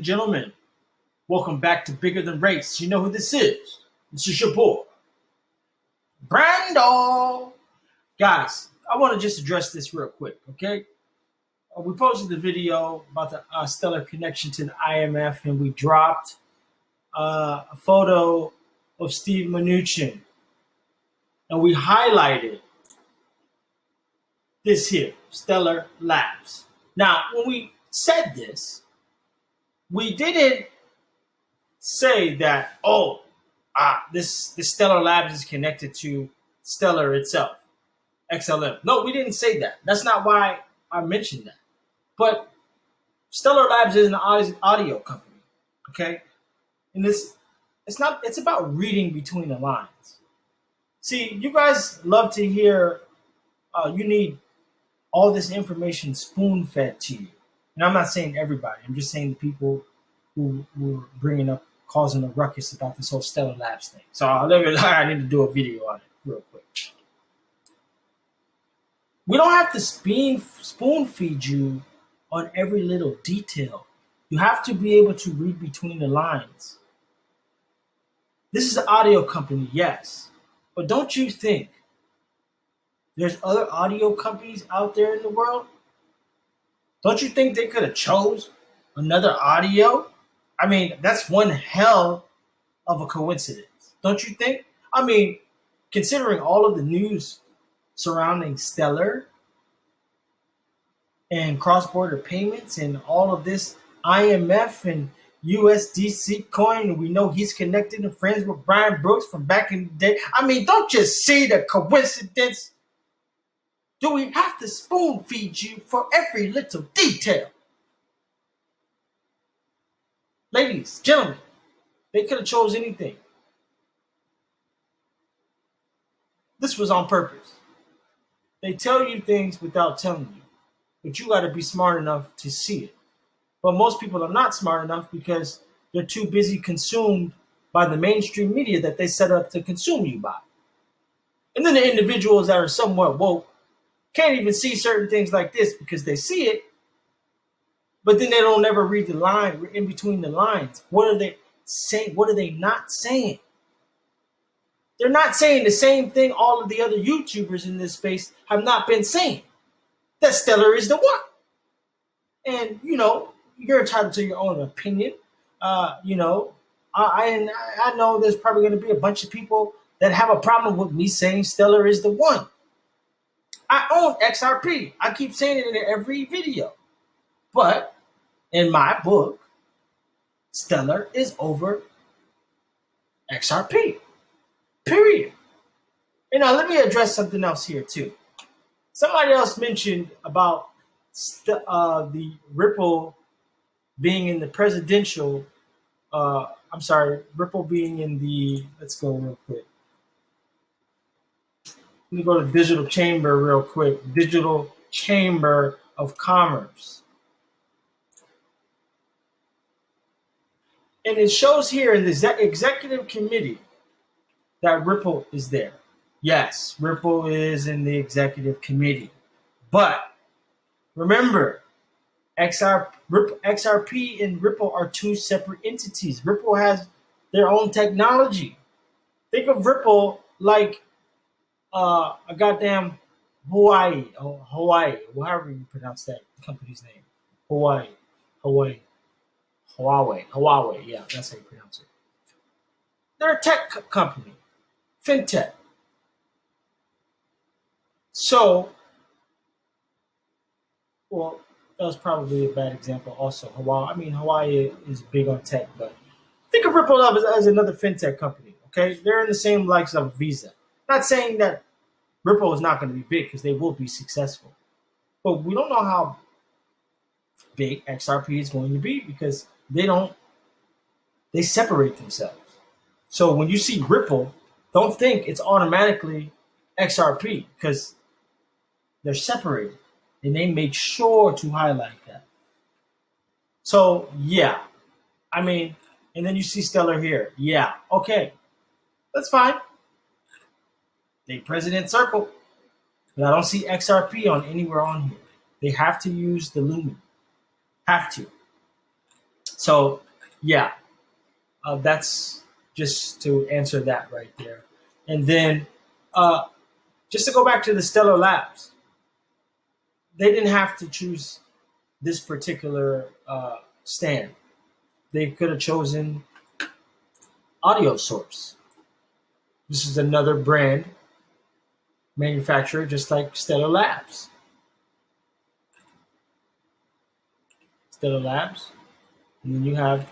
Gentlemen, welcome back to Bigger Than Race. You know who this is. This is your boy, Brando. Guys, I want to just address this real quick, okay? We posted the video about the stellar connection to the IMF, and we dropped a photo of Steve Mnuchin, and we highlighted this here, Stellar Labs. Now, when we said this, we didn't say that, this Stellar Labs is connected to Stellar itself, XLM. No, we didn't say that. That's not why I mentioned that. But Stellar Labs is an audio company, okay? And it's about reading between the lines. See, you guys love to hear, you need all this information spoon-fed to you. And I'm not saying everybody. I'm just saying the people who were causing a ruckus about this whole Stellar Labs thing. So I need to do a video on it real quick. We don't have to spoon feed you on every little detail. You have to be able to read between the lines. This is an audio company, yes. But don't you think there's other audio companies out there in the world? Don't you think they could have chose another audio? I mean, that's one hell of a coincidence. Don't you think? I mean, considering all of the news surrounding Stellar and cross-border payments and all of this IMF and USDC coin, and we know he's connected and friends with Brian Brooks from back in the day. I mean, don't you see the coincidence? Do we have to spoon feed you for every little detail? Ladies, gentlemen, they could have chose anything. This was on purpose. They tell you things without telling you, but you got to be smart enough to see it. But most people are not smart enough because they're too busy consumed by the mainstream media that they set up to consume you by. And then the individuals that are somewhat woke can't even see certain things like this because they see it, but then they don't ever read the line in between the lines. What are they saying? What are they not saying? They're not saying the same thing all of the other YouTubers in this space have not been saying. That Stellar is the one. And, you're entitled to your own opinion. I know there's probably going to be a bunch of people that have a problem with me saying Stellar is the one. I own XRP. I keep saying it in every video. But in my book, Stellar is over XRP. Period. And now let me address something else here too. Somebody else mentioned about the Ripple being in the presidential, Ripple being in the, let's go real quick. Let me go to Digital Chamber real quick. Digital Chamber of Commerce. And it shows here in the executive committee that Ripple is there. Yes, Ripple is in the executive committee. But remember, XRP and Ripple are two separate entities. Ripple has their own technology. Think of Ripple like a goddamn Hawaii, however you pronounce that company's name. Huawei, yeah, that's how you pronounce it. They're a tech company, fintech. So, well, that was probably a bad example also. Hawaii is big on tech, but think of Ripple as another fintech company, okay? They're in the same likes of Visa. Not saying that Ripple is not going to be big because they will be successful. But we don't know how big XRP is going to be because they separate themselves. So when you see Ripple, don't think it's automatically XRP because they're separated. And they made sure to highlight that. So, yeah. And then you see Stellar here. Yeah, okay. That's fine. They President Circle. But I don't see XRP on anywhere on here. They have to use the Lumen. Have to. So, yeah, that's just to answer that right there. And then, uh, just to go back to the Stellar Labs, they didn't have to choose this particular stand. They could have chosen Audio Source. This is another brand manufacturer, just like Stellar Labs. Stellar Labs, and then you have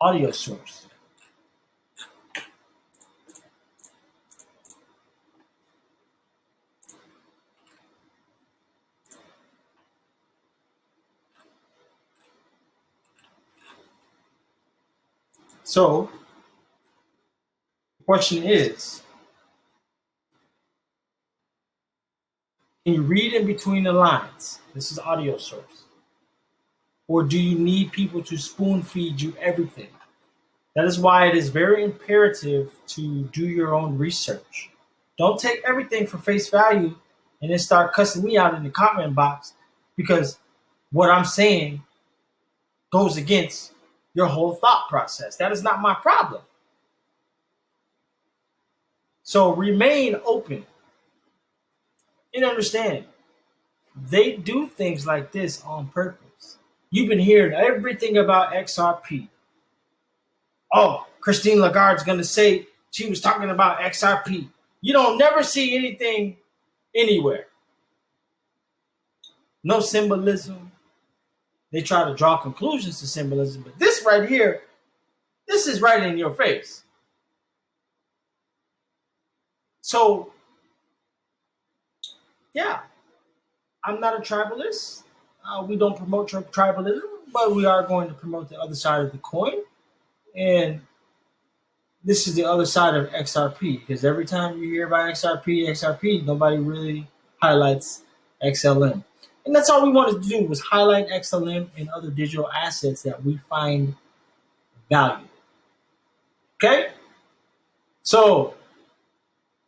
Audio Source. So, the question is, can you read in between the lines? This is Audio Source. Or do you need people to spoon feed you everything? That is why it is very imperative to do your own research. Don't take everything for face value and then start cussing me out in the comment box because what I'm saying goes against your whole thought process. That is not my problem. So remain open and understand they do things like this on purpose. You've been hearing everything about XRP. Oh, Christine Lagarde's going to say she was talking about XRP. You don't never see anything anywhere. No symbolism. They try to draw conclusions to symbolism, but this right here, this is right in your face. So, yeah, I'm not a tribalist. We don't promote tribalism, but we are going to promote the other side of the coin. And this is the other side of XRP, because every time you hear about XRP, nobody really highlights XLM. And that's all we wanted to do was highlight XLM and other digital assets that we find valuable. Okay? So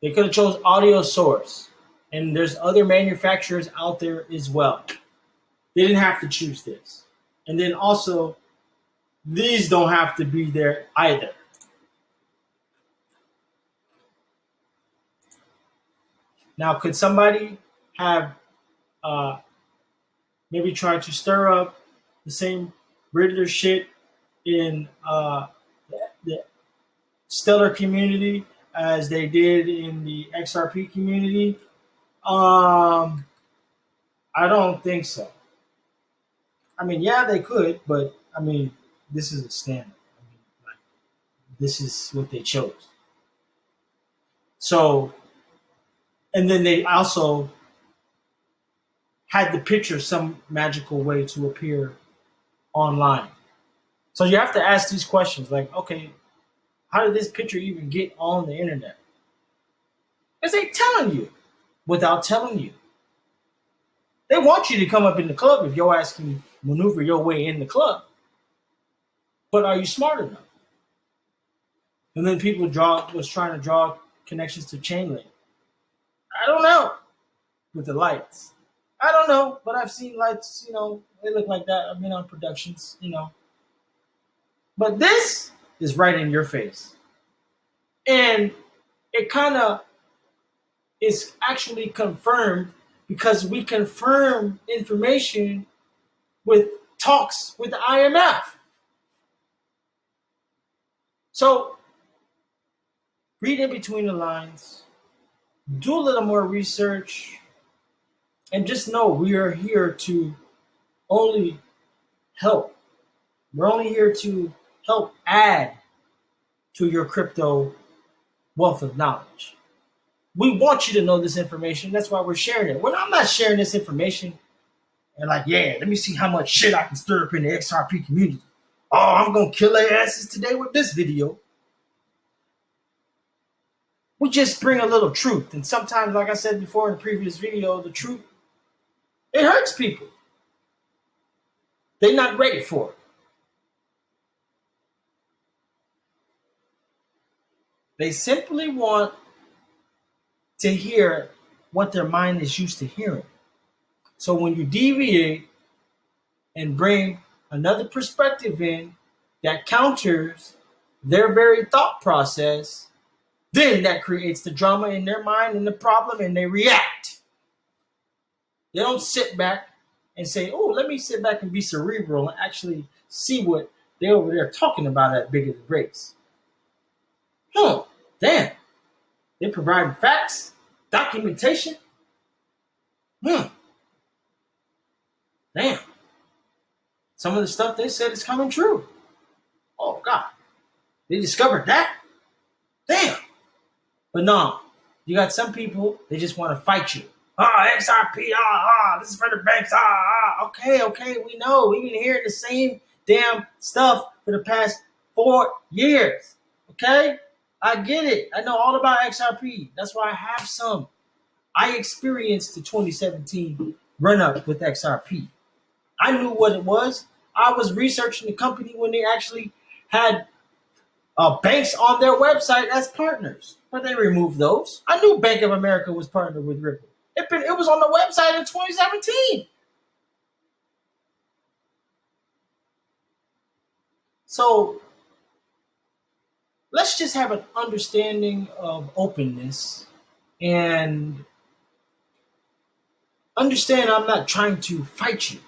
they could have chose Audio Source. And there's other manufacturers out there as well. They didn't have to choose this. And then also, these don't have to be there either. Now, could somebody have maybe tried to stir up the same Riddler shit in the Stellar community as they did in the XRP community? I don't think so. I mean, yeah, they could, but I mean, this is a standard. I mean, like, this is what they chose. So, and then they also had the picture some magical way to appear online. So you have to ask these questions like, okay, how did this picture even get on the internet? Because they telling you without telling you. They want you to come up in the club if your ass can maneuver your way in the club. But are you smart enough? And then people was trying to draw connections to Chainlink. I don't know. With the lights. I don't know, but I've seen lights, they look like that. I've been on productions, But this is right in your face. And it kind of is actually confirmed because we confirm information with talks with the IMF. So read in between the lines, do a little more research, and just know we are here to only help. We're only here to help add to your crypto wealth of knowledge. We want you to know this information. That's why we're sharing it. Well, I'm not sharing this information and like, yeah, let me see how much shit I can stir up in the XRP community. Oh, I'm going to kill their asses today with this video. We just bring a little truth. And sometimes, like I said before in the previous video, the truth, it hurts people. They're not ready for it. They simply want to hear what their mind is used to hearing. So when you deviate and bring another perspective in that counters their very thought process, then that creates the drama in their mind and the problem, and they react. They don't sit back and say, oh, let me sit back and be cerebral and actually see what they're over there talking about at Bigger Than Race. Damn. They're providing facts, documentation. Damn. Some of the stuff they said is coming true. Oh, God. They discovered that? Damn. But no, you got some people, they just want to fight you. XRP, this is for the banks, Okay, we know. We've been hearing the same damn stuff for the past 4 years. Okay? I get it. I know all about XRP. That's why I have some. I experienced the 2017 run-up with XRP. I knew what it was. I was researching the company when they actually had banks on their website as partners, but they removed those. I knew Bank of America was partnered with Ripple. It was on the website in 2017. So let's just have an understanding of openness and understand I'm not trying to fight you.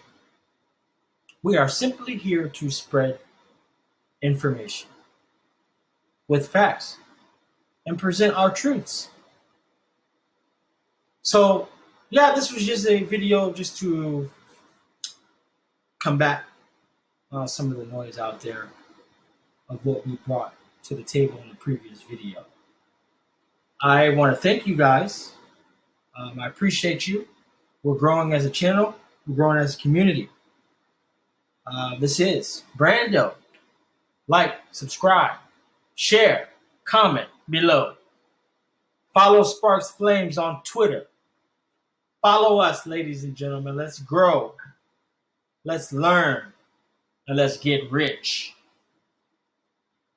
We are simply here to spread information with facts and present our truths. So, yeah, this was just a video just to combat some of the noise out there of what we brought to the table in the previous video. I want to thank you guys. I appreciate you. We're growing as a channel. We're growing as a community. This is Brando. Like, subscribe, share, comment below. Follow Sparks Flames on Twitter. Follow us, ladies and gentlemen. Let's grow. Let's learn. And let's get rich.